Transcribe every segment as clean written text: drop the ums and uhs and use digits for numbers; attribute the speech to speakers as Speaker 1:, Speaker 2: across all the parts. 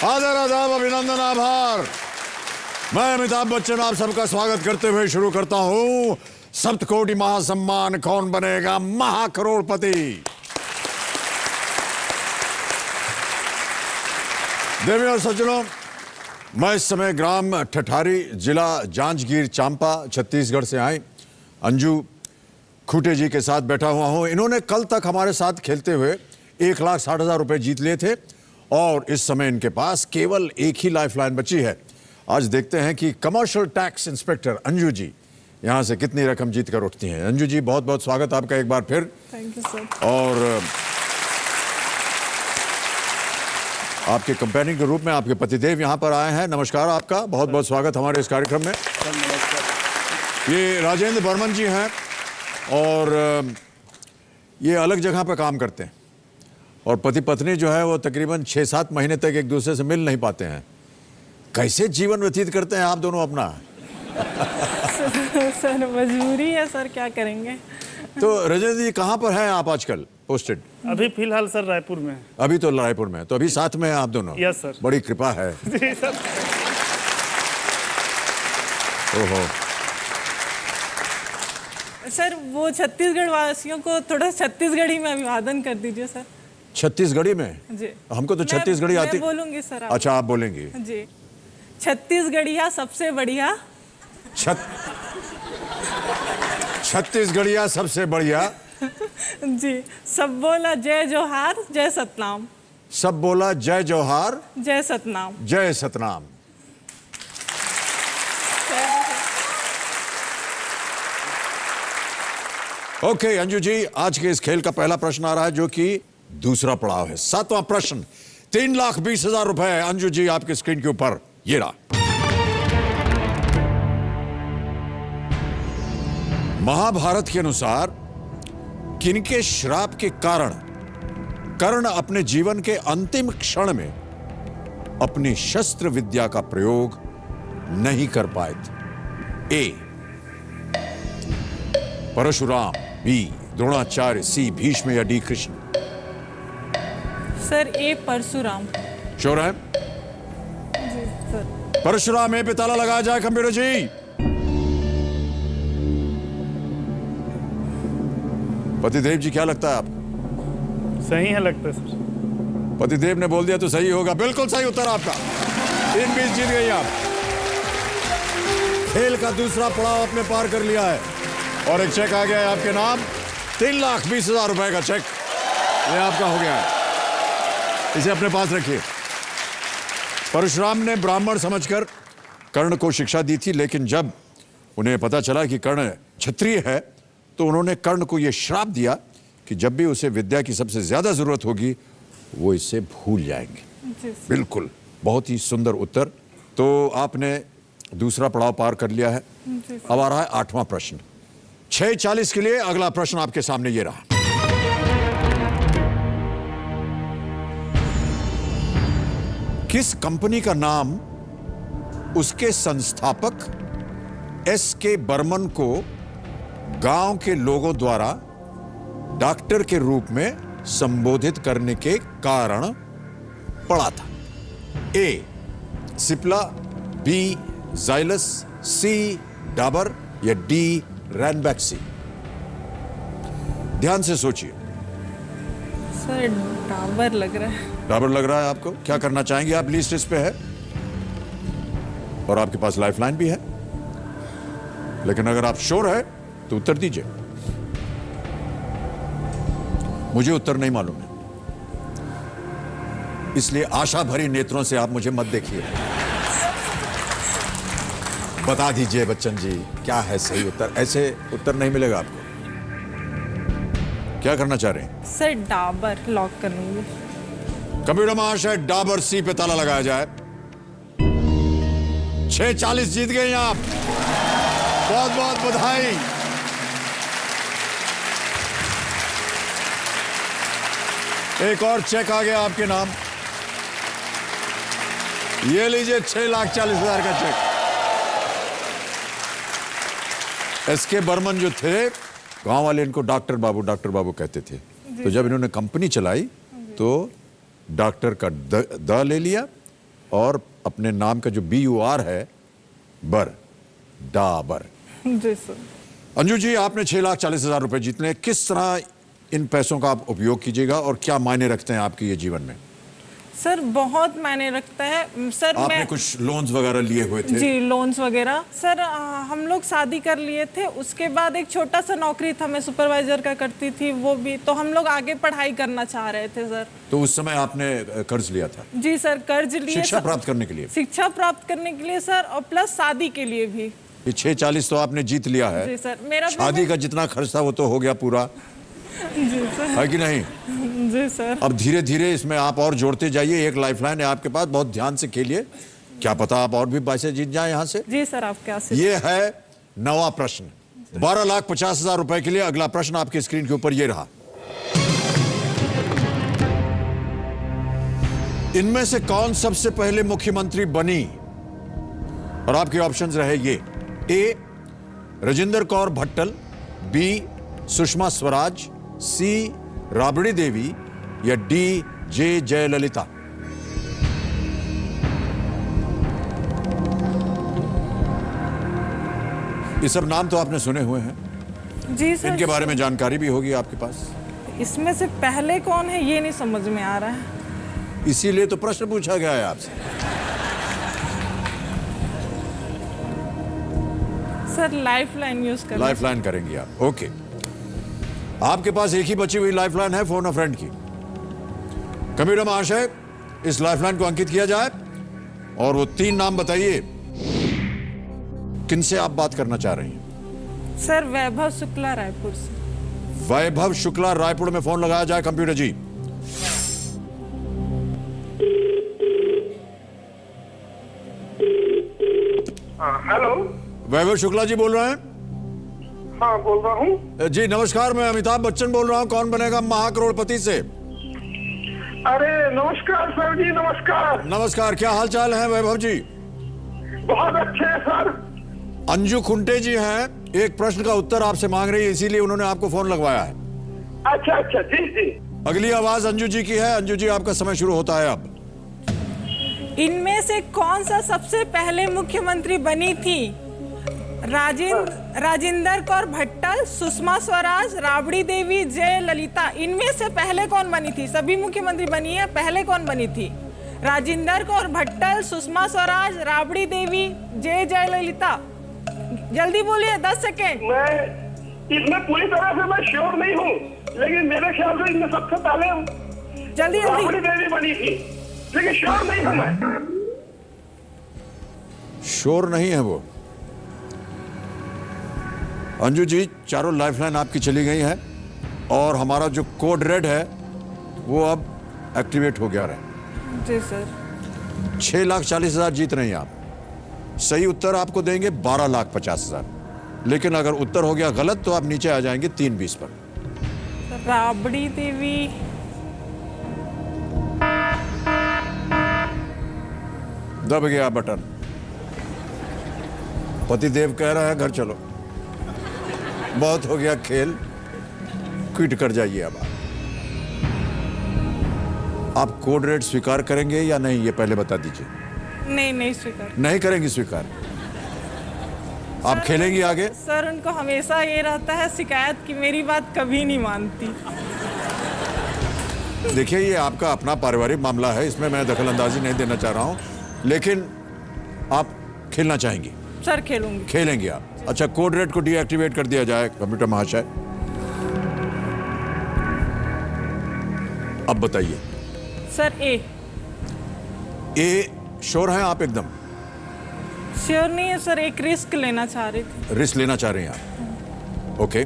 Speaker 1: आदर आदाब अभिनंदन आभार। मैं अमिताभ बच्चन आप सबका स्वागत करते हुए शुरू करता हूं सप्तकोटि महासम्मान कौन बनेगा महाकरोड़पति। देवी और सज्जनों, मैं इस समय ग्राम ठठारी, जिला जांजगीर चांपा, छत्तीसगढ़ से आए अंजू खूटे जी के साथ बैठा हुआ हूं। इन्होंने कल तक हमारे साथ खेलते हुए 1,60,000 रुपए जीत लिए थे और इस समय इनके पास केवल एक ही लाइफलाइन बची है। आज देखते हैं कि commercial tax inspector Anju ji यहां से कितनी रकम जीत कर उठती हैं। अंजू जी, बहुत बहुत स्वागत आपका एक बार फिर।
Speaker 2: Thank you sir.
Speaker 1: और आपके कंपेनियन के रूप में आपके पतिदेव यहां पर आए हैं। नमस्कार, आपका बहुत बहुत स्वागत हमारे इस कार्यक्रम में। ये राजेंद्र बर्मन जी हैं और ये अलग जगह पर काम करते हैं और पति पत्नी जो है वो तकरीबन 6-7 महीने तक एक दूसरे से मिल नहीं पाते हैं। कैसे जीवन व्यतीत करते हैं आप दोनों अपना?
Speaker 2: सर मजबूरी है सर, क्या करेंगे।
Speaker 1: तो राजेंद्र जी, कहाँ पर हैं आप आजकल पोस्टेड?
Speaker 3: अभी फिलहाल सर रायपुर में।
Speaker 1: अभी तो रायपुर में, तो अभी साथ में हैं आप दोनों?
Speaker 3: Yes sir.
Speaker 1: बड़ी कृपा है।
Speaker 3: जी सर।
Speaker 1: ओहो।
Speaker 2: सर वो छत्तीसगढ़ वासियों को थोड़ा छत्तीसगढ़ी में अभिवादन कर दीजिए सर।
Speaker 1: छत्तीसगढ़ी में?
Speaker 2: जी।
Speaker 1: हमको तो छत्तीसगढ़ी आती।
Speaker 2: मैं बोलूंगी सर।
Speaker 1: अच्छा, आप बोलेंगी?
Speaker 2: जी। छत्तीसगढ़िया सबसे बढ़िया।
Speaker 1: छत्तीसगढ़िया सबसे बढ़िया।
Speaker 2: जी। सब बोला जय जोहार जय सतनाम।
Speaker 1: सब बोला जय जोहार
Speaker 2: जय सतनाम।
Speaker 1: जय सतनाम। ओके अंजू जी, आज के इस खेल का पहला प्रश्न आ रहा है जो कि दूसरा पड़ाव है। 7वां प्रश्न, 3,20,000 रुपए। अंजू जी, आपकी स्क्रीन के ऊपर ये रहा। महाभारत के अनुसार किनके श्राप के कारण कर्ण अपने जीवन के अंतिम क्षण में अपनी शस्त्र विद्या का प्रयोग नहीं कर पाए थे? ए परशुराम, बी द्रोणाचार्य, सी भीष्म या डी कृष्ण?
Speaker 2: सर ए परशुराम।
Speaker 1: श्योर है?
Speaker 2: जी सर।
Speaker 1: परशुराम ए पे ताला लगाया जाए कंप्यूटर जी। पतिदेव जी, क्या लगता है आप?
Speaker 3: सही है लगता है सर।
Speaker 1: पतिदेव ने बोल दिया तो सही होगा। बिल्कुल सही उत्तर आपका। 3-20 जीत गई आप। खेल का दूसरा पड़ाव आपने पार कर लिया है और एक चेक आ गया है आपके नाम। 3,20,000 रुपए का चेक ये आपका हो गया है। इसे अपने पास रखिए। परशुराम ने ब्राह्मण समझकर कर्ण को शिक्षा दी थी, लेकिन जब उन्हें पता चला कि कर्ण क्षत्रिय है तो उन्होंने कर्ण को यह श्राप दिया कि जब भी उसे विद्या की सबसे ज्यादा जरूरत होगी वो इसे भूल जाएंगे। बिल्कुल, बहुत ही सुंदर उत्तर। तो आपने दूसरा पड़ाव पार कर लिया है। अब आ रहा है 8वां प्रश्न। 6:40 के लिए अगला प्रश्न आपके सामने ये रहा। किस कंपनी का नाम उसके संस्थापक S.K. बर्मन को गांव के लोगों द्वारा डॉक्टर के रूप में संबोधित करने के कारण पड़ा था? ए सिप्ला, बी जाइलस, सी डाबर या डी रैनबैक्सी? ध्यान से सोचिए।
Speaker 2: सर डाबर लग रहा है।
Speaker 1: डाबर लग रहा है आपको? क्या करना चाहेंगे आप? लिस्ट इस पे है और आपके पास लाइफलाइन भी है, लेकिन अगर आप श्योर है तो उत्तर दीजिए। मुझे उत्तर नहीं मालूम है, इसलिए आशा भरी नेत्रों से आप मुझे मत देखिए। बता दीजिए बच्चन जी, क्या है सही उत्तर? ऐसे उत्तर नहीं मिलेगा आपको। क्या करना चाह रहे हैं?
Speaker 2: सर डाबर लॉक करूंगी।
Speaker 1: कंप्यूटर महाशय, डाबर सी पे ताला लगाया जाए। 6:40 जीत गए आप। बहुत बहुत बधाई। एक और चेक आ गया आपके नाम। ये लीजिए 6,40,000 का चेक। S.K. बर्मन जो थे, गांव वाले इनको डॉक्टर बाबू कहते थे। तो जब इन्होंने कंपनी चलाई तो डॉक्टर का द ले लिया और अपने नाम का जो BUR है, बर, डाबर।
Speaker 2: जी सर।
Speaker 1: अंजू जी, आपने 6,40,000 रुपए जीतने। किस तरह इन पैसों का आप उपयोग कीजिएगा और क्या मायने रखते हैं आपके ये जीवन में?
Speaker 2: सर बहुत मायने रखता है सर।
Speaker 1: आपने
Speaker 2: मैं
Speaker 1: कुछ लोन्स वगैरह लिए हुए थे?
Speaker 2: जी, लोन्स वगैरह सर। हम लोग शादी कर लिए थे, उसके बाद एक छोटा सा नौकरी था, मैं सुपरवाइजर का करती थी, वो भी तो हम लोग आगे पढ़ाई करना चाह रहे थे सर।
Speaker 1: तो उस समय आपने कर्ज लिया था?
Speaker 2: जी सर, कर्ज लिए
Speaker 1: शिक्षा प्राप्त करने के लिए?
Speaker 2: शिक्षा प्राप्त करने के लिए सर, और प्लस शादी के लिए भी।
Speaker 1: ये 6,40 तो आपने जीत लिया है।
Speaker 2: जी सर। मेरा
Speaker 1: शादी का जितना खर्च था वो तो हो गया पूरा,
Speaker 2: जी सर।
Speaker 1: है कि नहीं?
Speaker 2: जी सर।
Speaker 1: अब धीरे धीरे इसमें आप और जोड़ते जाइए। एक लाइफलाइन है आपके पास, बहुत ध्यान से खेलिए, क्या पता आप और भी पैसे जीत जाए यहां से।
Speaker 2: जी सर, आप क्या से?
Speaker 1: ये है 9वां प्रश्न, 12,50,000 रुपए के लिए। अगला प्रश्न आपकी स्क्रीन के ऊपर ये रहा। इनमें से कौन सबसे पहले मुख्यमंत्री बनी? और आपके ऑप्शंस रहे ये: ए राजेंद्र कौर भट्टल, बी सुषमा स्वराज, सी राबड़ी देवी, या डी जयललिता। ये सब नाम तो आपने सुने हुए हैं,
Speaker 2: जी सर।
Speaker 1: इनके बारे में जानकारी भी होगी आपके पास।
Speaker 2: इसमें से पहले कौन है ये नहीं समझ में आ रहा है।
Speaker 1: इसीलिए तो प्रश्न पूछा गया है आपसे।
Speaker 2: सर लाइफलाइन यूज कर।
Speaker 1: लाइफलाइन करेंगी आप? ओके, आपके पास एक ही बची हुई लाइफलाइन है, फोन अ फ्रेंड की। कंप्यूटर महाशय, इस लाइफलाइन को अंकित किया जाए और वो 3 नाम बताइए, किनसे आप बात करना चाह रही हैं?
Speaker 2: सर वैभव शुक्ला, रायपुर से।
Speaker 1: वैभव शुक्ला, रायपुर में फोन लगाया जाए। कंप्यूटर जी।
Speaker 4: हेलो,
Speaker 1: वैभव शुक्ला जी बोल रहे हैं?
Speaker 4: हाँ बोल रहा हूँ।
Speaker 1: जी नमस्कार, मैं अमिताभ बच्चन बोल रहा हूँ, कौन बनेगा महाकरोड़पति से।
Speaker 4: अरे नमस्कार सर जी, नमस्कार।
Speaker 1: नमस्कार, क्या हाल चाल है वैभव जी?
Speaker 4: बहुत अच्छे हैं सर।
Speaker 1: अंजू खुंटे जी हैं, एक प्रश्न का उत्तर आपसे मांग रही है, इसीलिए उन्होंने आपको फोन लगवाया है।
Speaker 4: अच्छा अच्छा, जी जी।
Speaker 1: अगली आवाज अंजू जी की है। अंजू जी, आपका समय शुरू होता है अब।
Speaker 2: इनमें से कौन सा सबसे पहले मुख्यमंत्री बनी थी? राजेंद्र कौर भट्टल, सुषमा स्वराज, राबड़ी देवी, जयललिता। इनमें से पहले कौन बनी थी? सभी मुख्यमंत्री बनी है, पहले कौन बनी थी? राजेंद्र कौर भट्टल, सुषमा स्वराज, राबड़ी देवी, जयललिता। जल्दी बोलिए, 10 सेकेंड।
Speaker 4: मैं इसमें पूरी तरह से मैं श्योर नहीं हूँ, लेकिन मेरे ख्याल से इनमें सबसे पहले
Speaker 2: जल्दी
Speaker 4: राबड़ी
Speaker 2: जल्दी।
Speaker 4: देवी बनी थी, लेकिन श्योर नहीं हूँ मैं।
Speaker 1: श्योर नहीं है वो। अंजू जी, चारों लाइफलाइन आपकी चली गई है और हमारा जो कोड रेड है वो अब एक्टिवेट हो गया है।
Speaker 2: जी सर।
Speaker 1: 6,40,000 जीत रही हैं आप। सही उत्तर आपको देंगे 12,50,000, लेकिन अगर उत्तर हो गया गलत तो आप नीचे आ जाएंगे 320 पर।
Speaker 2: राबड़ी देवी।
Speaker 1: दब गया बटन। पतिदेव कह रहा है घर चलो, बहुत हो गया खेल, क्विट कर जाइए अब आप कोड रेड स्वीकार करेंगे या नहीं, ये पहले बता दीजिए।
Speaker 2: नहीं स्वीकार।
Speaker 1: नहीं करेंगी स्वीकार? आप खेलेंगी आगे?
Speaker 2: सर उनको हमेशा ये रहता है शिकायत कि मेरी बात कभी नहीं मानती।
Speaker 1: देखिए, ये आपका अपना पारिवारिक मामला है, इसमें मैं दखल अंदाजी नहीं देना चाह रहा हूं, लेकिन आप खेलना चाहेंगी?
Speaker 2: सर खेलूंगी।
Speaker 1: खेलेंगे आप? अच्छा, कोड रेड को डीएक्टिवेट कर दिया जाए कंप्यूटर महाशय। अब बताइए।
Speaker 2: सर
Speaker 1: ए श्योर हैं आप? एकदम
Speaker 2: श्योर नहीं है सर, एक रिस्क लेना चाह रही थी।
Speaker 1: रिस्क लेना चाह रही हैं आप? ओके।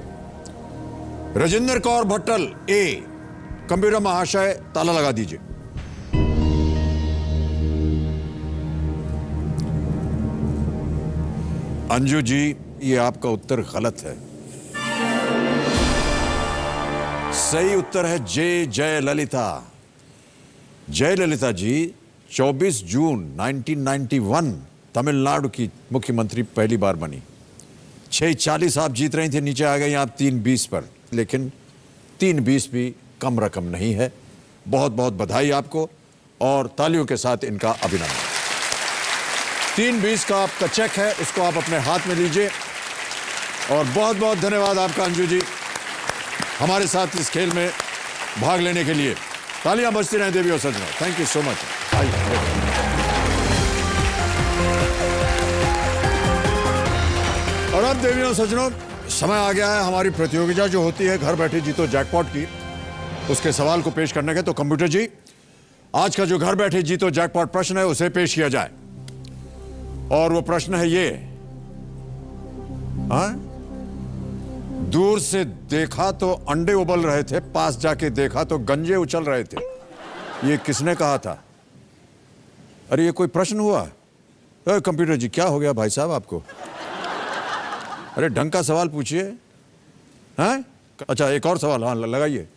Speaker 1: राजेंद्र कौर भट्टल ए। कंप्यूटर महाशय ताला लगा दीजिए। अंजू जी, ये आपका उत्तर गलत है। सही उत्तर है जयललिता। जयललिता जी 24 जून 1991 तमिलनाडु की मुख्यमंत्री पहली बार बनी। 6,40 आप जीत रही थी, नीचे आ गई आप 320 पर, लेकिन 320 भी कम रकम नहीं है। बहुत बहुत बधाई आपको और तालियों के साथ इनका अभिनंदन। 320 का आपका चेक है, उसको आप अपने हाथ में लीजिए। और बहुत बहुत धन्यवाद आपका अंजू जी, हमारे साथ इस खेल में भाग लेने के लिए। तालियां बजती रहें देवी और सज्जनों। Thank you so much. और अब देवी और सज्जनों, समय आ गया है हमारी प्रतियोगिता जो होती है घर बैठे जीतो जैकपॉट की, उसके सवाल को पेश करने के। तो कंप्यूटर जी, आज का जो घर बैठे जीतो जैकपॉट प्रश्न है उसे पेश किया जाए। और वो प्रश्न है ये, दूर से देखा तो अंडे उबल रहे थे, पास जाके देखा तो गंजे उछल रहे थे। ये किसने कहा था? अरे ये कोई प्रश्न हुआ? कंप्यूटर जी, क्या हो गया भाई साहब आपको? अरे ढंग का सवाल पूछिए। हैं? अच्छा, एक और सवाल, हाँ लगाइए,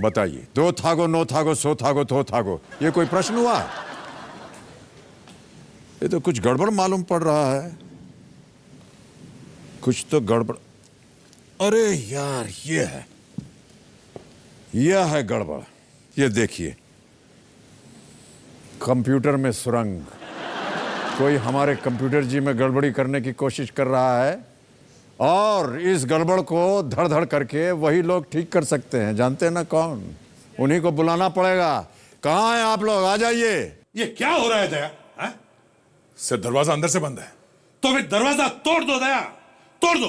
Speaker 1: बताइए। दो थागो, नो थागो, सो थागो, थो थागो, ये कोई प्रश्न हुआ? ये तो कुछ गड़बड़ मालूम पड़ रहा है, कुछ तो गड़बड़। अरे यार, यह है गड़बड़। ये देखिए, कंप्यूटर में सुरंग। कोई हमारे कंप्यूटर जी में गड़बड़ी करने की कोशिश कर रहा है, और इस गड़बड़ को धड़ धड़ करके वही लोग ठीक कर सकते हैं। जानते हैं ना कौन? उन्हीं को बुलाना पड़ेगा। कहाँ हैं आप लोग? आ जाइए।
Speaker 5: ये क्या हो रहा है दया? सिर्फ दरवाजा अंदर से बंद है, तो फिर दरवाजा तोड़ दो दया, तोड़ दो।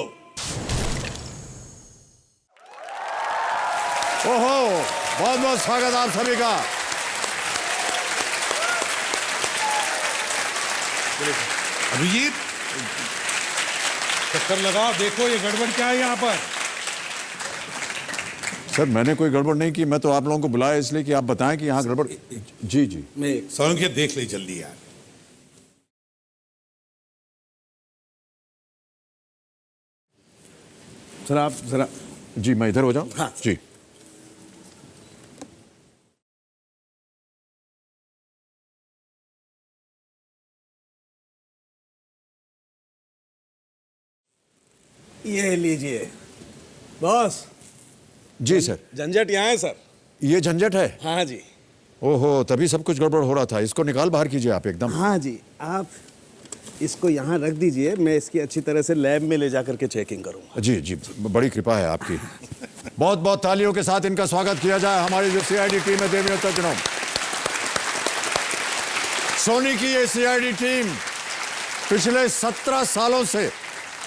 Speaker 1: ओहो, बहुत बहुत स्वागत आप सभी का।
Speaker 5: अभिजीत, चक्कर लगाओ, देखो ये गड़बड़ क्या है यहाँ पर।
Speaker 1: सर, मैंने कोई गड़बड़ नहीं की, मैं तो आप लोगों को बुलाया इसलिए कि आप बताएं कि यहाँ गड़बड़। जी जी,
Speaker 5: सर देख ले जल्दी यार।
Speaker 1: सर आप जरा, जी मैं इधर हो जाऊं?
Speaker 5: हाँ।
Speaker 1: जी।
Speaker 6: ये लीजिए बॉस।
Speaker 1: जी सर।
Speaker 6: झंझट यहाँ है सर।
Speaker 1: ये झंझट है?
Speaker 6: हाँ जी।
Speaker 1: ओहो, तभी सब कुछ गड़बड़ हो रहा था। इसको निकाल बाहर कीजिए आप एकदम।
Speaker 6: हाँ जी, आप इसको यहाँ रख दीजिए, मैं इसकी अच्छी तरह से लैब में ले जाकर के चेकिंग करूँगा।
Speaker 1: जी जी, बड़ी कृपा है आपकी। बहुत बहुत तालियों के साथ इनका स्वागत किया जाए। हमारी जो सीआईडी टीम है देवी और सज्जनों, सोनी की ये सीआईडी टीम पिछले 17 सालों से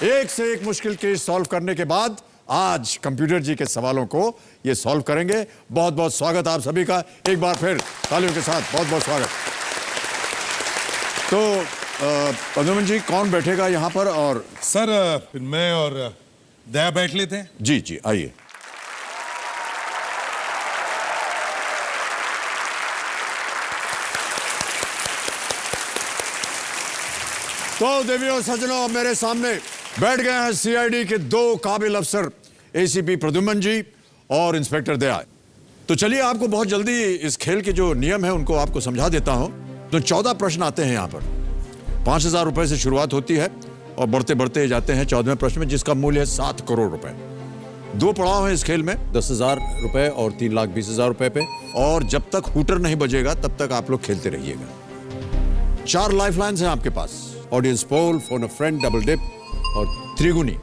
Speaker 1: एक मुश्किल केस सॉल्व करने के बाद आज कंप्यूटर जी के सवालों को ये सॉल्व करेंगे। बहुत बहुत स्वागत आप सभी का एक बार फिर तालियों के साथ, बहुत बहुत स्वागत। तो प्रद्युम्न जी, कौन बैठेगा यहाँ पर? और
Speaker 5: सर फिर मैं और दया बैठ लेते हैं।
Speaker 1: जी जी, आइए। तो देवियों और सज्जनों, मेरे सामने बैठ गए हैं सीआईडी के दो काबिल अफसर, एसीपी प्रद्युम्न जी और इंस्पेक्टर दया। तो चलिए, आपको बहुत जल्दी इस खेल के जो नियम है उनको आपको समझा देता हूं। तो 14 प्रश्न आते हैं यहाँ पर। 5,000 रुपए से शुरुआत होती है और बढ़ते बढ़ते जाते हैं 14वें प्रश्न में, जिसका मूल्य है 7 करोड़ रुपए। 2 पड़ाव हैं इस खेल में, 10,000 रुपए और 3,20,000 रुपए पे। और जब तक हूटर नहीं बजेगा तब तक आप लोग खेलते रहिएगा। 4 लाइफ लाइन्स हैं आपके पास, audience poll, phone a friend, double dip और त्रिगुणी।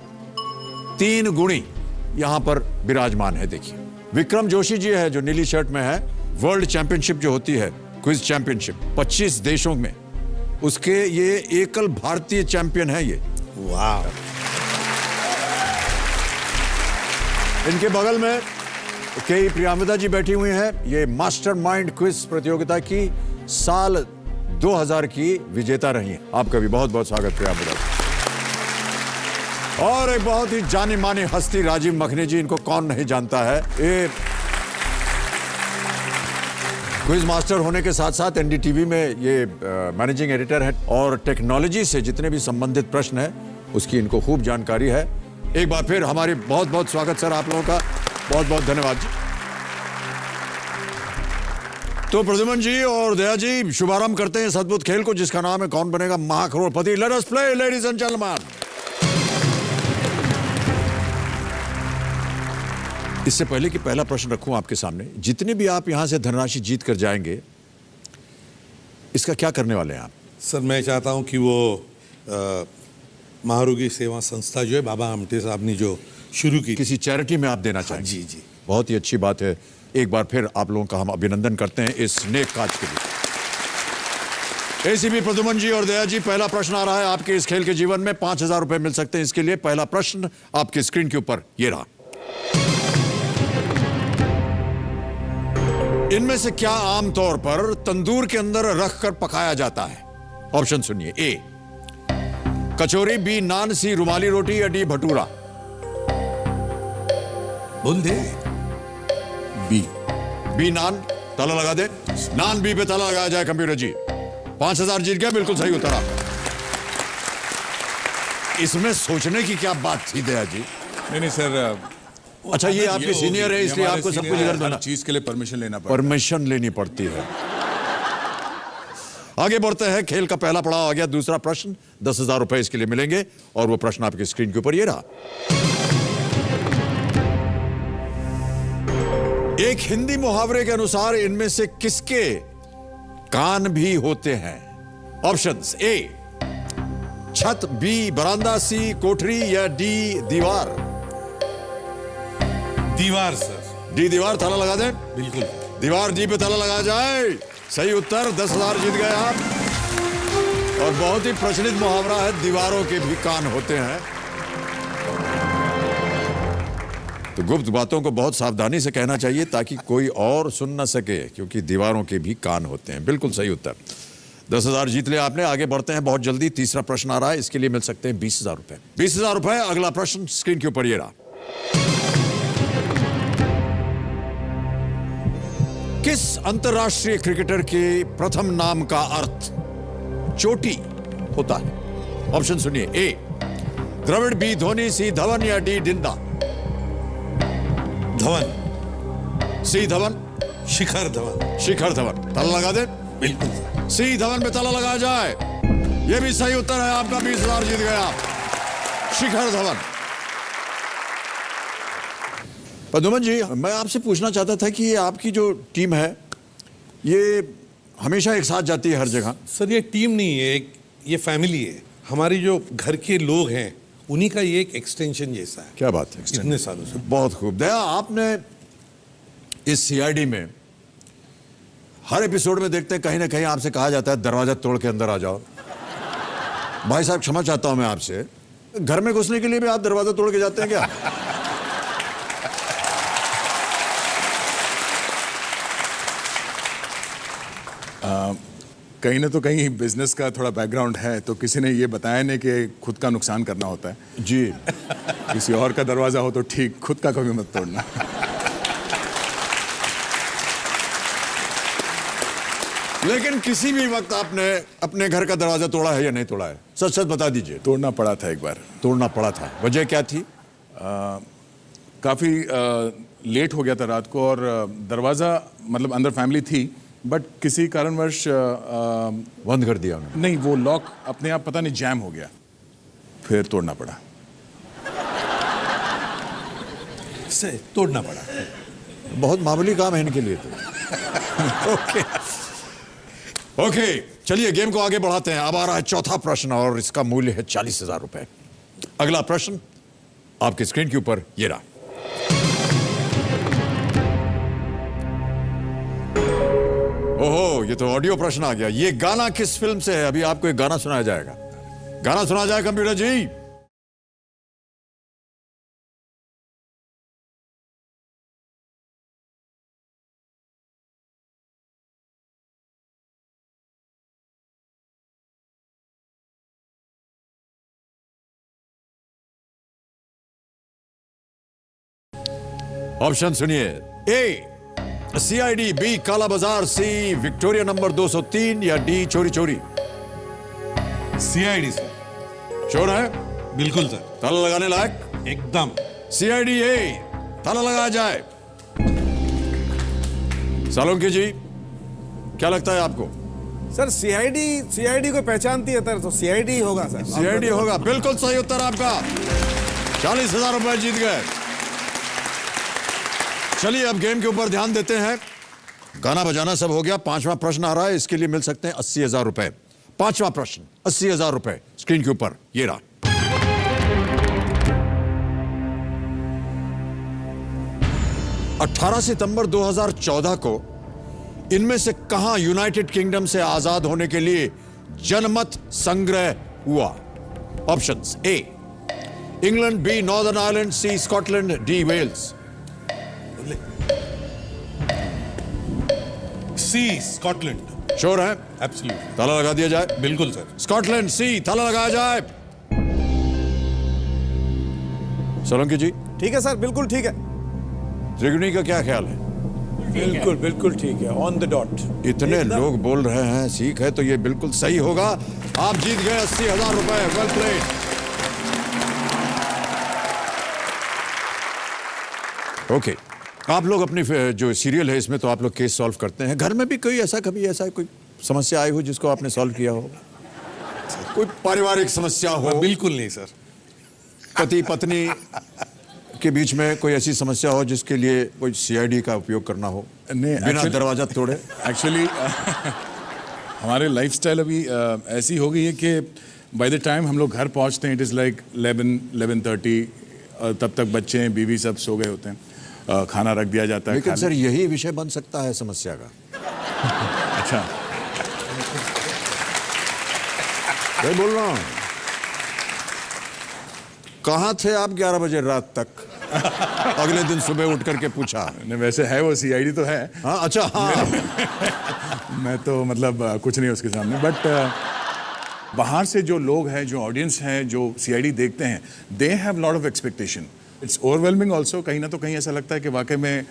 Speaker 1: 3 गुणी यहां पर विराजमान है। देखिए, विक्रम जोशी जी है जो नीली शर्ट में है। वर्ल्ड चैंपियनशिप जो होती है, क्विज चैंपियनशिप 25 देशों में, उसके ये एकल भारतीय चैंपियन है ये।
Speaker 6: वाह।
Speaker 1: इनके बगल में के प्रियंवदा जी बैठी हुई हैं। ये मास्टरमाइंड क्विज प्रतियोगिता की साल 2000 की विजेता रही हैं। आपका भी बहुत बहुत स्वागत प्रियंवदा जी। और एक बहुत ही जानी मानी हस्ती, राजीव मखनी जी, इनको कौन नहीं जानता है। ये क्विज मास्टर होने के साथ साथ एनडीटीवी में ये मैनेजिंग एडिटर है और टेक्नोलॉजी से जितने भी संबंधित प्रश्न है उसकी इनको खूब जानकारी है। एक बार फिर हमारी बहुत बहुत स्वागत सर आप लोगों का, बहुत बहुत धन्यवाद जी। तो प्रद्युम्न जी और दया जी, शुभारंभ करते हैं इस अद्भुत खेल को जिसका नाम है कौन बनेगा महाकरोड़पति। Let us play ladies and gentleman. इससे पहले कि पहला प्रश्न रखूं आपके सामने, जितने भी आप यहां से धनराशि जीत कर जाएंगे, इसका क्या करने वाले हैं आप?
Speaker 5: सर मैं चाहता हूं कि वो महारोगी सेवा संस्था जो है बाबा आमटे साहब ने जो शुरू की,
Speaker 1: किसी चैरिटी में आप देना चाहेंगे?
Speaker 5: जी जी।
Speaker 1: बहुत ही अच्छी बात है। एक बार फिर आप लोगों का हम अभिनंदन करते हैं इस नेक काज के लिए। एसीपी प्रद्युमन जी और दया जी, पहला प्रश्न आ रहा है आपके इस खेल के जीवन में। 5,000 रुपए मिल सकते हैं इसके लिए। पहला प्रश्न आपकी स्क्रीन के ऊपर ये रहा। इनमें से क्या आमतौर पर तंदूर के अंदर रखकर पकाया जाता है? ऑप्शन सुनिए। ए कचौरी, बी नान, सी रुमाली रोटी, या डी भटूरा।
Speaker 5: बोल दे।
Speaker 1: बी नान, ताला लगा दे। नान बी पे ताला लगाया जाए। कंप्यूटर जी 5,000 जीत गया। बिल्कुल सही उत्तर आपका। इसमें सोचने की क्या बात थी दया जी?
Speaker 5: नहीं सर,
Speaker 1: अच्छा ये आपके सीनियर है इसलिए आपको सब कुछ इधर देना,
Speaker 5: चीज के लिए परमिशन लेना पड़ता
Speaker 1: परमिशन लेनी पड़ती है। आगे बढ़ते हैं। खेल का पहला पड़ाव आ गया। दूसरा प्रश्न 10,000 रुपए इसके लिए मिलेंगे और वो प्रश्न आपकी स्क्रीन के ऊपर ये रहा। एक हिंदी मुहावरे के अनुसार इनमें से किसके कान भी होते हैं? ऑप्शंस। ए छत, बी बरामदा, सी कोठरी, या डी दीवार।
Speaker 5: दीवार सर।
Speaker 1: डी दीवार, ताला लगा दें।
Speaker 5: बिल्कुल।
Speaker 1: दीवार डी पे ताला लगाया जाए। सही उत्तर। 10,000 जीत गए आप। और बहुत ही प्रचलित मुहावरा है, दीवारों के भी कान होते हैं। तो गुप्त बातों को बहुत सावधानी से कहना चाहिए ताकि कोई और सुन ना सके, क्योंकि दीवारों के भी कान होते हैं। बिल्कुल सही उत्तर। 10,000 जीत लिया आपने। आगे बढ़ते हैं बहुत जल्दी। तीसरा प्रश्न आ रहा है, इसके लिए मिल सकते हैं 20,000 रुपए। 20,000 रुपए। अगला प्रश्न स्क्रीन के ऊपर ये रहा। किस अंतरराष्ट्रीय क्रिकेटर के प्रथम नाम का अर्थ चोटी होता है? ऑप्शन सुनिए। ए द्रविड़, बी धोनी, सी धवन, या डी डिंदा।
Speaker 5: धवन।
Speaker 1: सी धवन।
Speaker 5: शिखर धवन।
Speaker 1: शिखर धवन, ताला लगा दे।
Speaker 5: बिल्कुल।
Speaker 1: सी धवन पे ताला लगाया जाए। यह भी सही उत्तर है आपका। 20,000 जीत गए आप। शिखर धवन। प्रद्युमन जी, मैं आपसे पूछना चाहता था कि आपकी जो टीम है ये हमेशा एक साथ जाती है हर जगह?
Speaker 5: सर ये टीम नहीं है, ये फैमिली है। हमारी जो घर के लोग हैं उन्हीं का ये एक एक्सटेंशन जैसा है।
Speaker 1: क्या बात है।
Speaker 5: इतने सालों से।
Speaker 1: बहुत खूब। दया, आपने इस सीआईडी में हर एपिसोड में देखते हैं कहीं ना कहीं आपसे कहा जाता है दरवाजा तोड़ के अंदर आ जाओ। भाई साहब क्षमा चाहता हूं मैं आपसे, घर में घुसने के लिए भी आप दरवाजा तोड़ के जाते हैं क्या?
Speaker 7: कहीं ना तो कहीं बिजनेस का थोड़ा बैकग्राउंड है, तो किसी ने ये बताया नहीं कि खुद का नुकसान करना होता है
Speaker 1: जी।
Speaker 7: किसी और का दरवाजा हो तो ठीक, खुद का कभी मत तोड़ना।
Speaker 1: लेकिन किसी भी वक्त आपने अपने घर का दरवाजा तोड़ा है या नहीं तोड़ा है? सच सच बता दीजिए।
Speaker 7: तोड़ना पड़ा था एक बार।
Speaker 1: तोड़ना पड़ा था, वजह क्या थी?
Speaker 7: काफ़ी लेट हो गया था रात को, और दरवाज़ा मतलब अंदर फैमिली थी, बट किसी कारणवश
Speaker 1: बंद कर दिया उन्होंने?
Speaker 7: नहीं, वो लॉक अपने आप पता नहीं जैम हो गया, फिर तोड़ना पड़ा।
Speaker 5: से तोड़ना पड़ा।
Speaker 1: बहुत मामूली काम है इनके लिए तो। ओके ओके, चलिए गेम को आगे बढ़ाते हैं। अब आ रहा है चौथा प्रश्न और इसका मूल्य है 40,000 रुपए। अगला प्रश्न आपकी स्क्रीन के ऊपर ये रहा। ओहो, ये तो ऑडियो प्रश्न आ गया। ये गाना किस फिल्म से है? अभी आपको एक गाना सुनाया जाएगा। गाना सुना जाए कंप्यूटर जी। ऑप्शन सुनिए। ए सीआईडी, बी काला बाजार, सी विक्टोरिया नंबर 203, या डी चोरी चोरी।
Speaker 5: CID sir.
Speaker 1: श्योर है?
Speaker 5: बिल्कुल सर।
Speaker 1: ताला लगाने लायक?
Speaker 5: एकदम।
Speaker 1: सीआईडी ए, ताला लगाया जाए। सालुंकी जी, क्या लगता है आपको?
Speaker 6: सर सीआईडी को पहचानती है सर, तो सीआईडी होगा सर।
Speaker 1: सीआईडी होगा। बिल्कुल सही उत्तर आपका। 40,000 रुपए जीत गए। चलिए अब गेम के ऊपर ध्यान देते हैं। गाना बजाना सब हो गया। पांचवा प्रश्न आ रहा है, इसके लिए मिल सकते हैं 80,000 रुपए। पांचवा प्रश्न 80,000 रुपए स्क्रीन के ऊपर ये रहा। अठारह सितंबर 2014 को इनमें से कहां यूनाइटेड किंगडम से आजाद होने के लिए जनमत संग्रह हुआ? Options: A England, B Northern Ireland, C Scotland, D Wales.
Speaker 5: C Scotland.
Speaker 1: Sure है?
Speaker 5: एब्सोल्युटली।
Speaker 1: ताला लगा दिया जाए।
Speaker 5: बिल्कुल सर।
Speaker 1: स्कॉटलैंड सी, ताला लगाया जाए। सोलंकी जी,
Speaker 6: ठीक है सर, बिल्कुल ठीक है।
Speaker 1: त्रिगुणी का क्या ख्याल है?
Speaker 8: बिल्कुल बिल्कुल ठीक है, ऑन द डॉट।
Speaker 1: इतने लोग बोल रहे हैं ठीक है, तो ये बिल्कुल सही होगा। आप जीत गए 80,000 रुपए। Well played. ओके, आप लोग अपनी जो सीरियल है इसमें तो आप लोग केस सॉल्व करते हैं। घर में भी कोई ऐसा कभी ऐसा कोई समस्या आई हो जिसको आपने सॉल्व किया हो? कोई पारिवारिक समस्या हो?
Speaker 5: बिल्कुल नहीं सर।
Speaker 1: पति पत्नी के बीच में कोई ऐसी समस्या हो जिसके लिए कोई सीआईडी का उपयोग करना हो,
Speaker 7: नहीं,
Speaker 1: बिना दरवाजा तोड़े?
Speaker 7: एक्चुअली हमारे लाइफस्टाइल अभी ऐसी हो गई है कि बाय द टाइम हम लोग घर पहुंचते हैं इट इज़ लाइक 11:30, तब तक बच्चे बीवी सब सो गए होते हैं, खाना रख दिया जाता है।
Speaker 1: लेकिन सर यही विषय बन सकता है समस्या का।
Speaker 7: अच्छा,
Speaker 1: मैं बोल रहा हूं, कहां थे आप 11 बजे रात तक? अगले दिन सुबह उठ करके पूछा।
Speaker 7: नहीं वैसे है वो सीआईडी तो है।
Speaker 1: हाँ, अच्छा, हाँ।
Speaker 7: मैं तो मतलब कुछ नहीं उसके सामने, बट बाहर से जो लोग हैं, जो ऑडियंस हैं, जो सीआईडी देखते हैं, they have lot of expectation. It's overwhelming also. कहीं ना तो कहीं ऐसा लगता है कि वाकई में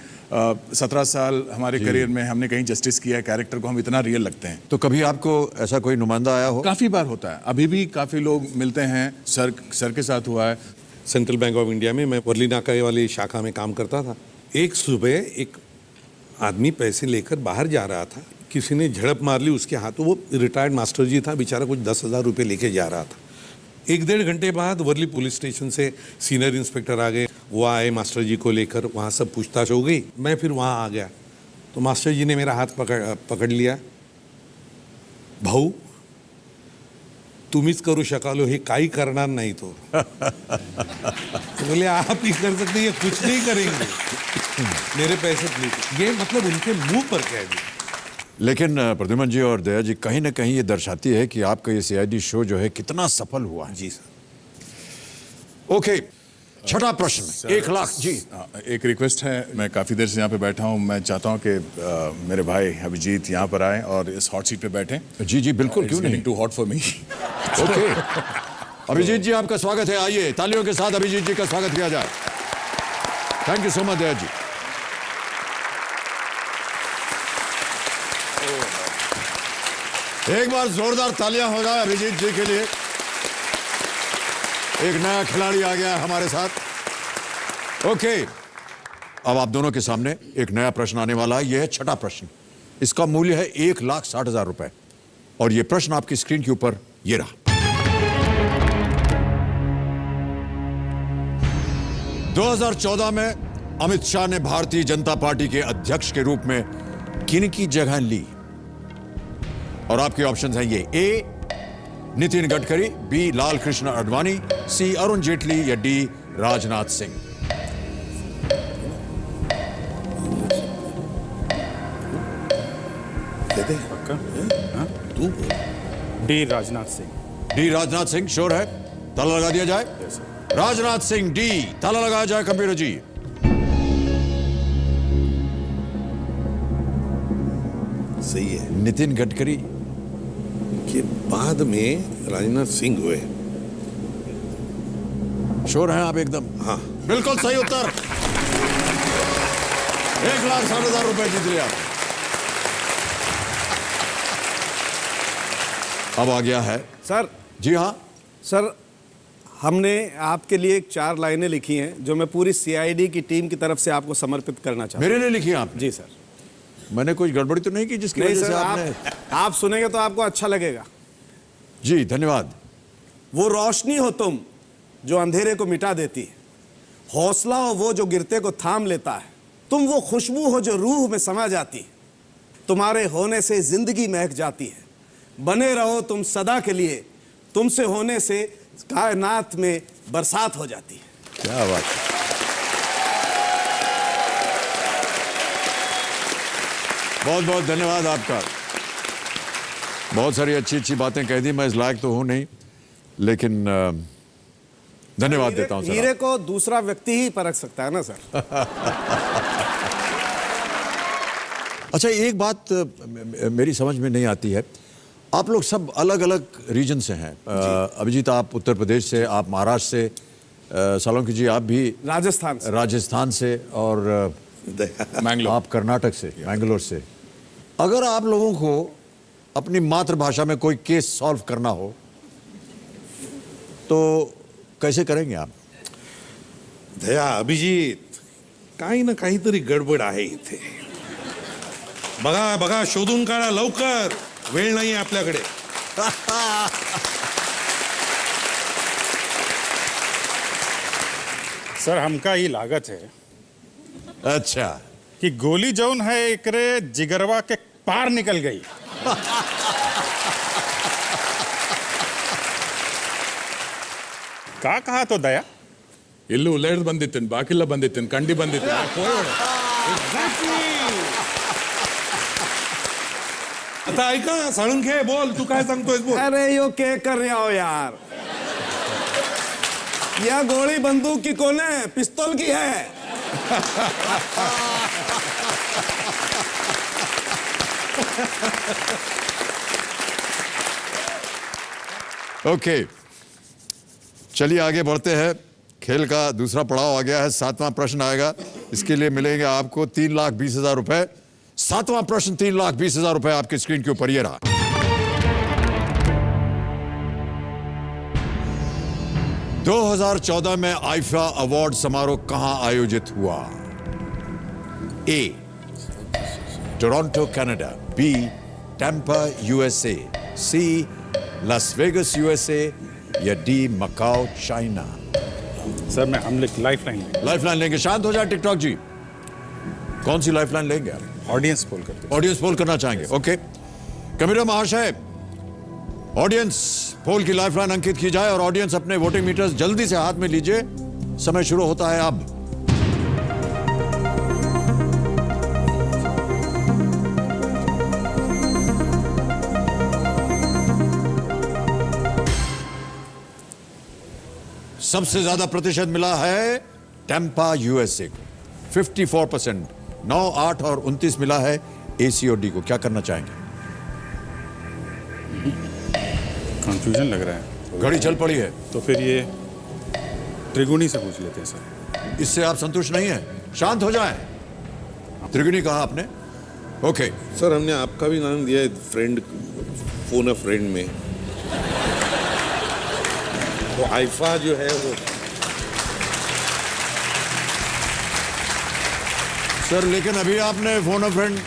Speaker 7: 17 साल हमारे करियर में हमने कहीं जस्टिस किया है, कैरेक्टर को हम इतना रियल लगते हैं।
Speaker 1: तो कभी आपको ऐसा कोई नुमाइंदा आया हो?
Speaker 7: काफ़ी बार होता है, अभी भी काफ़ी लोग मिलते हैं। सर के साथ हुआ है।
Speaker 9: सेंट्रल बैंक ऑफ इंडिया में मैं वर्ली नाका वाली शाखा में काम करता था। एक सुबह एक आदमी पैसे लेकर बाहर जा रहा था, किसी ने झड़प मार ली उसके हाथों। वो रिटायर्ड मास्टर जी था बेचारा, कुछ 10,000 रुपये लेके जा रहा था। 1-1.5 घंटे बाद वर्ली पुलिस स्टेशन से सीनियर इंस्पेक्टर आ गए। वो आए मास्टर जी को लेकर, वहाँ सब पूछताछ हो गई। मैं फिर वहाँ आ गया तो मास्टर जी ने मेरा हाथ पकड़ लिया। भाऊ तुम्हीच करू शकालो, हे काही करणार नाही तो। तो बोले आप ही कर सकते, ये कुछ नहीं करेंगे, मेरे पैसे प्लीज। ये मतलब उनके मुंह पर कह दिया।
Speaker 1: लेकिन प्रद्युमन जी और दया जी, कहीं ना कहीं ये दर्शाती है कि आपका ये सीआईडी शो जो है कितना सफल हुआ है।
Speaker 9: जी सर।
Speaker 1: ओके, छठा प्रश्न 1 लाख। जी,
Speaker 7: एक रिक्वेस्ट है, मैं काफ़ी देर से यहाँ पे बैठा हूँ, मैं चाहता हूँ कि मेरे भाई अभिजीत यहाँ पर आए और इस हॉट सीट पे बैठें।
Speaker 1: जी जी बिल्कुल, क्यों नहीं।
Speaker 7: Too hot for me.
Speaker 1: Okay, Abhijeet ji आपका स्वागत है। आइए तालियों के साथ अभिजीत जी का स्वागत किया जाए। थैंक यू सो मच दया जी। एक बार जोरदार तालियां हो जाए अभिजीत जी के लिए। एक नया खिलाड़ी आ गया हमारे साथ। ओके, अब आप दोनों के सामने एक नया प्रश्न आने वाला है। यह है छठा प्रश्न। इसका मूल्य है 1,60,000 रुपए और यह प्रश्न आपकी स्क्रीन के ऊपर ये रहा। 2014 में अमित शाह ने भारतीय जनता पार्टी के अध्यक्ष के रूप में किनकी जगह ली? और आपके ऑप्शंस हैं ये: ए नितिन गडकरी, बी लाल कृष्ण आडवाणी, सी अरुण जेटली या D Rajnath Singh.
Speaker 3: D Rajnath Singh.
Speaker 1: D Rajnath Singh sure है? ताला लगा दिया जाए। राजनाथ सिंह डी, ताला लगाया जाए कंप्यूटर जी।
Speaker 9: सही है।
Speaker 1: नितिन गडकरी
Speaker 9: के बाद में राजनाथ सिंह हुए।
Speaker 1: श्योर हैं आप एकदम?
Speaker 9: हाँ।
Speaker 1: बिल्कुल सही उत्तर। 1,60,000 रुपए जीत लिया। अब आ गया है
Speaker 6: सर।
Speaker 1: जी हाँ
Speaker 6: सर, हमने आपके लिए 4 लाइनें लिखी हैं जो मैं पूरी सीआईडी की टीम की तरफ से आपको समर्पित करना चाहता हूं।
Speaker 1: मेरे लिए लिखी आपने?
Speaker 6: जी सर।
Speaker 1: मैंने कोई गड़बड़ी तो नहीं की जिसकी
Speaker 6: नहीं
Speaker 1: वजह
Speaker 6: सर,
Speaker 1: से आपने?
Speaker 6: आप सुनेंगे तो आपको अच्छा लगेगा।
Speaker 1: जी धन्यवाद।
Speaker 6: वो रोशनी हो तुम जो अंधेरे को मिटा देती है, हौसला हो वो जो गिरते को थाम लेता है, तुम वो खुशबू हो जो रूह में समा जाती है, तुम्हारे होने से जिंदगी महक जाती है, बने रहो तुम सदा के लिए, तुमसे होने से कायनात में बरसात हो जाती है।
Speaker 1: क्या बात है। बहुत बहुत धन्यवाद आपका। बहुत सारी अच्छी अच्छी बातें कह दी। मैं इस लायक तो हूं नहीं, लेकिन धन्यवाद देता हूं सर।
Speaker 6: हीरे को दूसरा व्यक्ति ही परख सकता है ना सर।
Speaker 1: अच्छा, एक बात मेरी समझ में नहीं आती है। आप लोग सब अलग अलग रीजन से हैं। अभिजीत आप उत्तर प्रदेश से, आप महाराष्ट्र से, सोलंकी जी आप भी राजस्थान से और
Speaker 3: मैंगलोर,
Speaker 1: आप कर्नाटक से, मैंगलोर से। अगर आप लोगों को अपनी मातृभाषा में कोई केस सॉल्व करना हो तो कैसे करेंगे आप?
Speaker 9: दया, अभिजीत, काही ना काहीतरी गडबड आहे इथे. बघा बघा, शोधून काढा लवकर, वेळ नाही आपल्याकडे.
Speaker 3: सर हमका ही लागत है
Speaker 1: अच्छा,
Speaker 3: कि गोली जौन है एकरे जिगरवा के पार निकल गई. का कहा तो दया?
Speaker 7: ಇಲ್ಲೂ ಉಲ್ಲೇಡ್ ಬಂದಿತ್ತೇನೆ, ಬಾಕಿಲ್ಲ ಬಂದಿತ್ತೇನೆ, ಕಂಡಿ ಬಂದಿತ್ತೇನೆ.
Speaker 9: आता ऐका, साळुंखे बोल, तू काय सांगतोयस बोल.
Speaker 6: अरे यो क्या कर रहे हो यार? यह गोली बंदूक की कौन है? पिस्तौल की है.
Speaker 1: ओके, चलिए आगे बढ़ते हैं। खेल का दूसरा पड़ाव आ गया है। 7वां प्रश्न आएगा, इसके लिए मिलेंगे आपको 3,20,000 रुपए। 7वां प्रश्न 3,20,000 रुपए आपकी स्क्रीन के ऊपर ये रहा। दो 2014 में आईफा अवार्ड समारोह कहां आयोजित हुआ? A, Toronto Canada, B, Tampa USA, C, Las Vegas USA या डी, मकाओ चाइना?
Speaker 3: सर मैं हम लाइफलाइन लेंगे.
Speaker 1: लाइफलाइन लेंगे। शांत हो जाए टिकटॉक जी। कौन सी लाइफलाइन लेंगे आप?
Speaker 3: ऑडियंस पोल करते.
Speaker 1: ऑडियंस पोल करना चाहेंगे? ओके, कमिश्नर महाशय, ऑडियंस पोल की लाइफलाइन अंकित की जाए और ऑडियंस अपने वोटिंग मीटर्स जल्दी से हाथ में लीजिए। समय शुरू होता है अब। सबसे ज्यादा प्रतिशत मिला है टैम्पा यूएसए को, 54%। 9, 8 और 29 मिला है एसीओडी को। क्या करना चाहेंगे?
Speaker 3: कंफ्यूजन लग रहा है.
Speaker 1: घड़ी चल पड़ी है,
Speaker 3: तो फिर ये त्रिगुणी से पूछ लेते हैं सर.
Speaker 1: इससे आप संतुष्ट नहीं है? शांत हो जाएं। त्रिगुणी कहा आपने? ओके,
Speaker 9: सर हमने आपका भी नाम दिया है फ्रेंड, फोन अ फ्रेंड में. तो आईफा जो है वो
Speaker 1: सर, लेकिन अभी आपने फोन अ फ्रेंड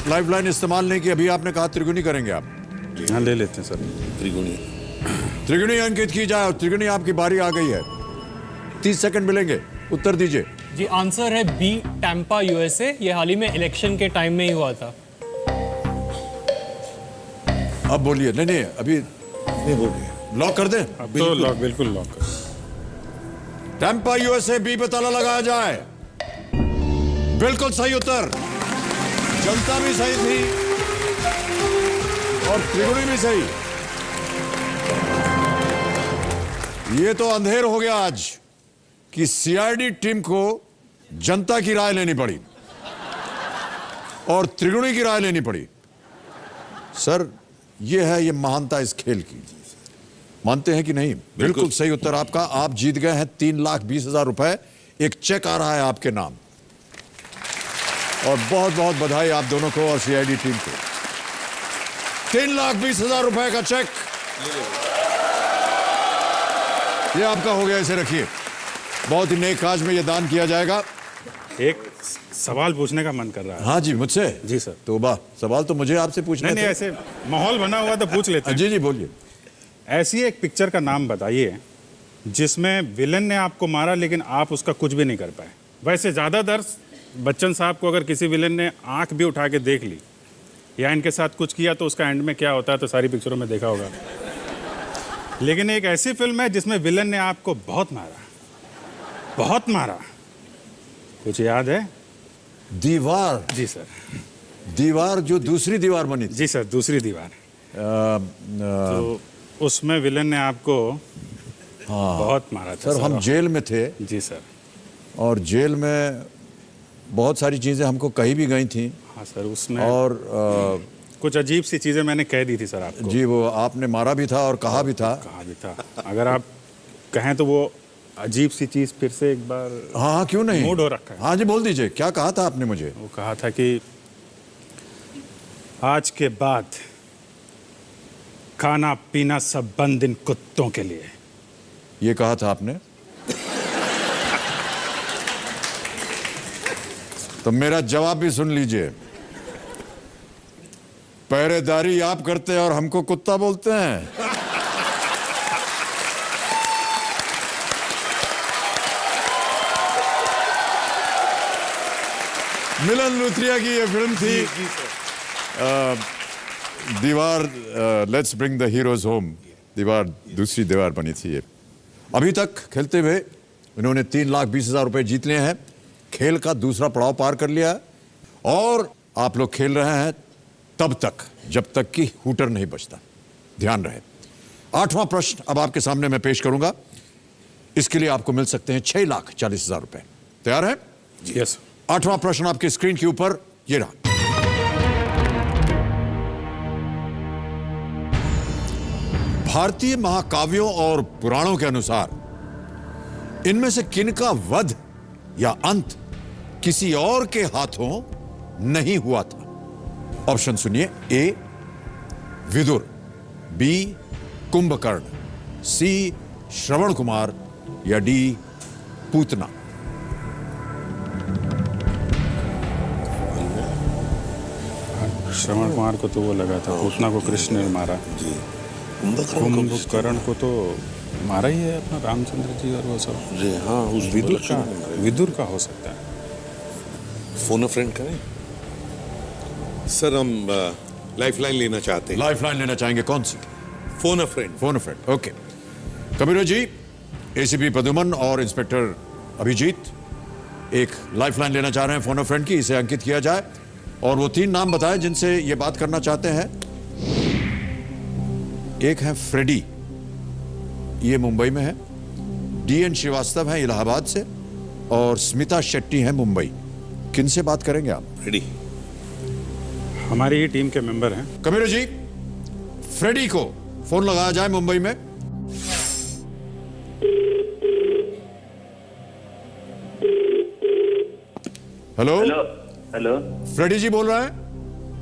Speaker 1: लाइफलाइन इस्तेमाल नहीं की। अभी आपने कहा त्रिगुणी करेंगे आप।
Speaker 3: हाँ ले लेते हैं सर.
Speaker 9: त्रिगुणी.
Speaker 1: त्रिगुणी अंकित की जाए और त्रिगुणी आपकी बारी आ गई है। 30 सेकंड मिलेंगे, उत्तर दीजिए।
Speaker 10: जी आंसर है बी, टैम्पा यूएसए। ये हाल ही में इलेक्शन के टाइम में ही हुआ था.
Speaker 1: अब बोलिए। नहीं, अभी
Speaker 9: नहीं बोलिए.
Speaker 1: लॉक कर दें?
Speaker 3: अब तो लॉक, बिल्कुल लॉक कर.
Speaker 1: टैम्पा यूएसए बी पे ताला लगाया जाए। बिल्कुल सही उत्तर। जनता भी सही थी और त्रिगुणी भी सही। ये तो अंधेर हो गया आज कि सीआईडी टीम को जनता की राय लेनी पड़ी और त्रिगुणी की राय लेनी पड़ी। सर, ये है ये महानता इस खेल की। मानते हैं कि नहीं? बिल्कुल सही उत्तर आपका। आप जीत गए हैं 3,20,000 रुपए। एक चेक आ रहा है आपके नाम और बहुत बहुत बधाई आप दोनों को और सीआईडी टीम को। 3,20,000 रुपए का चेक ये आपका हो गया। इसे रखिए, बहुत ही नेक काज में ये दान किया जाएगा।
Speaker 3: एक सवाल पूछने का मन कर रहा है.
Speaker 1: हाँ जी, मुझसे?
Speaker 3: जी सर.
Speaker 1: तो वाह, सवाल तो मुझे आपसे पूछना
Speaker 3: नहीं, ऐसे माहौल बना हुआ तो पूछ लेते हैं.
Speaker 1: जी जी, बोलिए।
Speaker 3: ऐसी एक पिक्चर का नाम बताइए जिसमें विलन ने आपको मारा लेकिन आप उसका कुछ भी नहीं कर पाए. वैसे ज्यादातर बच्चन साहब को अगर किसी विलन ने आंख भी उठा के देख ली या इनके साथ कुछ किया तो उसका एंड में क्या होता है तो सारी पिक्चरों में देखा होगा। लेकिन एक ऐसी फिल्म है जिसमें विलन ने आपको बहुत मारा। कुछ याद है?
Speaker 1: दीवार।
Speaker 3: जी सर।
Speaker 1: दीवार जो दूसरी दीवार बनी थी।
Speaker 3: जी सर, दूसरी दीवार। तो उसमें विलन ने आपको बहुत मारा था।
Speaker 1: सर हम जेल में थे।
Speaker 3: जी सर।
Speaker 1: और जेल में बहुत सारी चीज़ें हमको कही भी गई थी।
Speaker 3: हाँ सर, उसमें
Speaker 1: और
Speaker 3: कुछ अजीब सी चीज़ें मैंने कह दी थी सर आपको।
Speaker 1: जी, वो आपने मारा भी था और कहा भी था। अगर आप कहें तो वो अजीब सी चीज़ फिर से एक बार। हाँ क्यों नहीं,
Speaker 3: मूड हो रखा है।
Speaker 1: हाँ जी बोल दीजिए, क्या कहा था आपने मुझे?
Speaker 3: वो कहा था कि आज के बाद खाना पीना सब बंद इन कुत्तों के लिए।
Speaker 1: ये कहा था आपने? तो मेरा जवाब भी सुन लीजिए। पहरेदारी आप करते हैं और हमको कुत्ता बोलते हैं। मिलन लूथरिया की ये फिल्म थी दीवार। Let's bring the heroes home. दीवार दूसरी दीवार बनी थी ये। अभी तक खेलते हुए इन्होंने 3,20,000 रुपए जीत लिए हैं। खेल का दूसरा पड़ाव पार कर लिया और आप लोग खेल रहे हैं तब तक जब तक कि हूटर नहीं बजता। ध्यान रहे। 8वां प्रश्न अब आपके सामने मैं पेश करूंगा। इसके लिए आपको मिल सकते हैं 6,40,000 रुपए। तैयार है?
Speaker 3: यस।
Speaker 1: 8वां प्रश्न आपके स्क्रीन के ऊपर ये रहा। भारतीय महाकाव्यों और पुराणों के अनुसार इनमें से किनका वध या अंत किसी और के हाथों नहीं हुआ था? ऑप्शन सुनिए। ए विदुर, बी कुंभकर्ण, सी श्रवण कुमार या डी पूतना।
Speaker 3: श्रवण कुमार को तो वो लगा था, पूतना को कृष्ण ने मारा। जी। कुंभकर्ण को तो मारा ही है अपना रामचंद्र जी और वो सब।
Speaker 9: जी हाँ, उस
Speaker 3: विदुर का हो सकता है।
Speaker 9: फोन अ फ्रेंड करें सर, हम लाइफलाइन लेना चाहते हैं।
Speaker 1: लाइफलाइन लेना चाहेंगे? कौन सी?
Speaker 9: Phone a friend.
Speaker 1: Phone a friend, okay. Kabir ji, ACP Pradyuman और इंस्पेक्टर अभिजीत एक लाइफलाइन लेना चाह रहे हैं फोन अ फ्रेंड की। इसे अंकित किया जाए और वो 3 नाम बताएं जिनसे ये बात करना चाहते हैं। एक है फ्रेडी, ये मुंबई में है। डीएन श्रीवास्तव है इलाहाबाद से और स्मिता शेट्टी है मुंबई। किनसे बात करेंगे आप?
Speaker 9: फ्रेडी
Speaker 3: हमारी ही टीम के मेंबर हैं।
Speaker 1: कबीर जी, फ्रेडी को फोन लगाया जाए मुंबई में। हेलो
Speaker 4: हेलो,
Speaker 1: फ्रेडी जी बोल रहे हैं?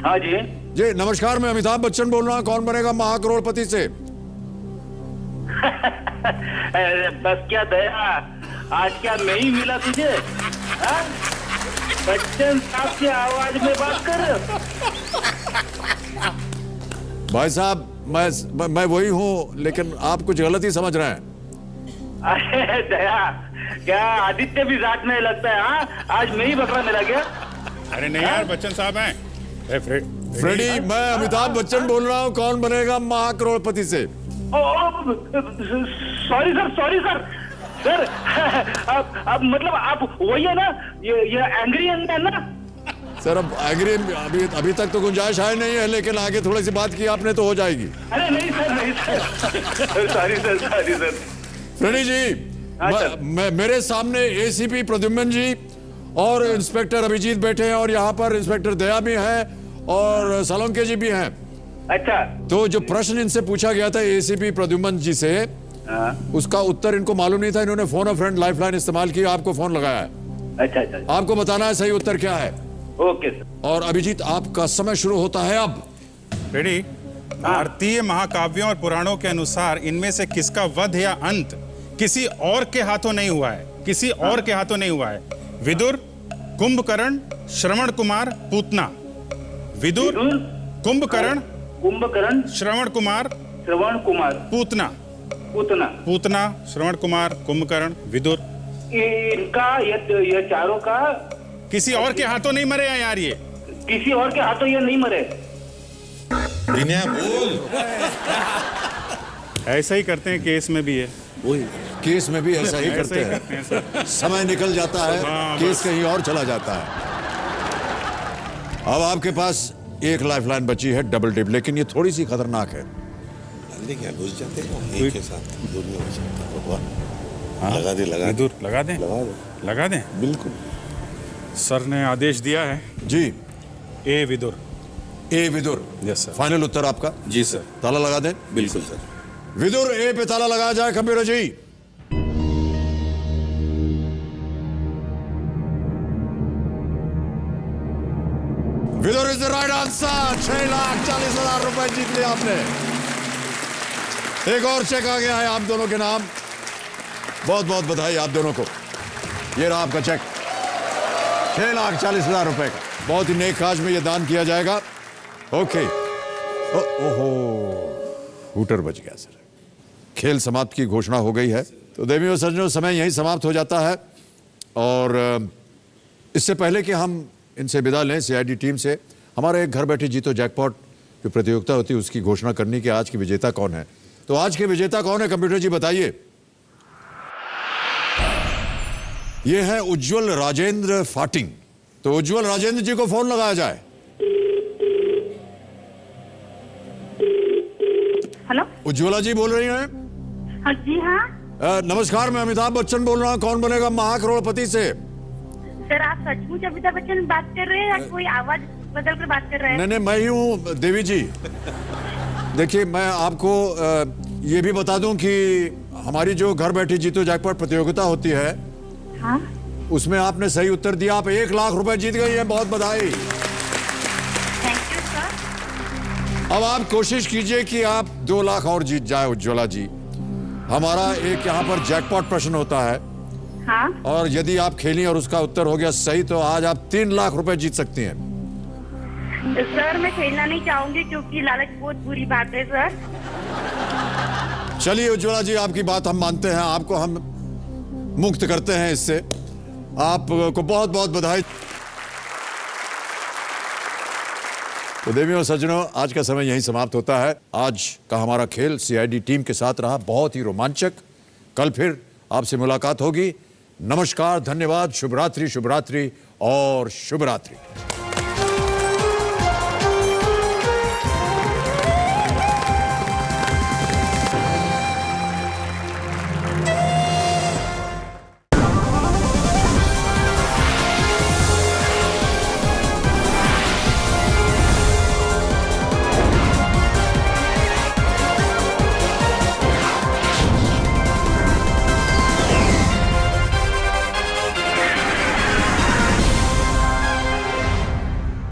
Speaker 4: हाँ जी।
Speaker 1: जी नमस्कार, मैं अमिताभ बच्चन बोल रहा हूँ कौन बनेगा महाकरोड़पति से।
Speaker 4: बस क्या दया, आज क्या मैं ही मिला तुझे? हाँ? बच्चन साहब की आवाज में बात कर रहे हो?
Speaker 1: भाई साहब, मैं वही हूँ, लेकिन आप कुछ गलत ही समझ रहे हैं।
Speaker 4: अरे दया, क्या आदित्य भी जाट में लगता है? हाँ, आज मैं ही बकरा मिला गया।
Speaker 3: अरे नहीं यार, बच्चन साहब हैं।
Speaker 1: फ्रेडी, मैं अमिताभ बच्चन बोल रहा हूँ कौन बनेगा महाकरोड़पति से।
Speaker 4: सॉरी सर सर, अब मतलब आप वही है ना, ये एंग्री है ना?
Speaker 1: सर अब एग्री अभी तक तो गुंजाइश है नहीं है, लेकिन आगे थोड़ी सी बात की आपने तो हो जाएगी।
Speaker 4: अरे नहीं सर, सॉरी सर।
Speaker 1: फ्रेडी जी, मेरे सामने एसीपी प्रद्युमन जी और इंस्पेक्टर अभिजीत बैठे हैं और यहाँ पर इंस्पेक्टर दया भी हैं और सोलंके जी भी हैं।
Speaker 4: अच्छा,
Speaker 1: तो जो प्रश्न इनसे पूछा गया था एसीपी प्रद्युमन जी से, उसका उत्तर इनको मालूम नहीं था। इन्होंने फोन अ फ्रेंड लाइफलाइन इस्तेमाल की, आपको फोन लगाया है।
Speaker 4: अच्छा,
Speaker 1: आपको बताना है सही उत्तर क्या है।
Speaker 4: Okay sir.
Speaker 1: और अभिजीत, आपका समय शुरू होता है अब।
Speaker 3: रेडी? भारतीय महाकाव्यों और पुराणों के अनुसार इनमें से किसका वध या अंत किसी और के हाथों नहीं हुआ है? किसी और के हाथों नहीं हुआ है। विदुर, कुंभकर्ण, श्रवण कुमार, पूतना। विदुर, कुंभकर्ण, श्रवण कुमार, पूतना, श्रवण कुमार, कुंभकर्ण, विदुर।
Speaker 4: इनका ये चारों का
Speaker 3: किसी और के हाथों नहीं मरे हैं यार। ये
Speaker 4: किसी और के हाथों ये नहीं मरे।
Speaker 9: विनय बोल।
Speaker 3: ऐसा ही करते हैं, केस में भी है।
Speaker 9: वही
Speaker 1: केस में भी ऐसा ही करते
Speaker 3: हैं
Speaker 1: हैं,
Speaker 3: सर।
Speaker 1: समय निकल जाता है, केस कहीं और चला जाता है। अब आपके पास एक लाइफलाइन बची है, डबल डिप, लेकिन ये थोड़ी सी खतरनाक है।
Speaker 9: डालने क्या घुस जाते हैं एक के साथ, दूर में हो सकता है भगवान। लगा दे, लगा दे,
Speaker 3: विदुर लगा दें,
Speaker 9: लगा दे,
Speaker 3: लगा दें।
Speaker 9: बिल्कुल।
Speaker 3: सर ने आदेश दिया है।
Speaker 1: जी,
Speaker 3: A Vidur.
Speaker 1: A Vidur.
Speaker 3: Yes sir.
Speaker 1: Final उत्तर आपका?
Speaker 3: जी सर।
Speaker 1: ताला लगा दें।
Speaker 9: बिल्कुल सर।
Speaker 1: विदुर ए पे ताला लगाया जाए computer ji. Vidur is the right answer. 6,40,000 रुपए जीत लिया आपने। एक और चेक आ गया है आप दोनों के नाम। बहुत बहुत बधाई आप दोनों को। ये रहा आपका चेक, 6,40,000 रुपए का। बहुत ही नेक काज में ये दान किया जाएगा। ओके। ओहो, हूटर बच गया सर। खेल समाप्त की घोषणा हो गई है। तो देवियों सज्जनों, समय यहीं समाप्त हो जाता है। और इससे पहले कि हम इनसे विदा लें सीआईडी टीम से, हमारे एक घर बैठे जीतो जैकपॉट जो प्रतियोगिता होती है उसकी घोषणा करनी कि आज की विजेता कौन है। तो आज के विजेता कौन है, कंप्यूटर जी बताइए। ये है उज्जवल राजेंद्र फाटिंग। तो उज्जवल राजेंद्र जी को फोन लगाया जाए।
Speaker 11: हेलो,
Speaker 1: उज्ज्वला जी बोल रही हैं?
Speaker 11: हाँ जी। हाँ
Speaker 1: नमस्कार, मैं अमिताभ बच्चन बोल रहा हूँ, कौन बनेगा महाकरोड़पति से।
Speaker 11: सर, आप सचमुच अमिताभ बच्चन बात कर रहे हैं या कोई आवाज बदल कर बात कर रहे हैं?
Speaker 1: नहीं नहीं, मैं ही हूँ देवी जी। देखिए, मैं आपको ये भी बता दूं कि हमारी जो घर बैठी जीतो जैकपॉट प्रतियोगिता होती है,
Speaker 11: हाँ,
Speaker 1: उसमें आपने सही उत्तर दिया, आप 1,00,000 रुपए जीत गई हैं। बहुत बधाई।
Speaker 11: Thank you sir.
Speaker 1: अब आप कोशिश कीजिए कि आप 2,00,000 और जीत जाए उज्ज्वला जी। हमारा एक यहाँ पर जैकपॉट प्रश्न होता है,
Speaker 11: हाँ,
Speaker 1: और यदि आप खेली और उसका उत्तर हो गया सही तो आज आप 3,00,000 रुपए जीत सकती हैं।
Speaker 11: सर मैं खेलना नहीं चाहूंगी क्योंकि लालच बहुत बुरी बात है सर।
Speaker 1: चलिए उज्ज्वला जी, आपकी बात हम मानते हैं, आपको हम मुक्त करते हैं इससे। आपको बहुत बहुत बधाई। तो देवियों सज्जनों, आज का समय यहीं समाप्त होता है। आज का हमारा खेल सीआईडी टीम के साथ रहा बहुत ही रोमांचक। कल फिर आपसे मुलाकात होगी। नमस्कार, धन्यवाद, शुभ रात्रि और शुभ रात्रि।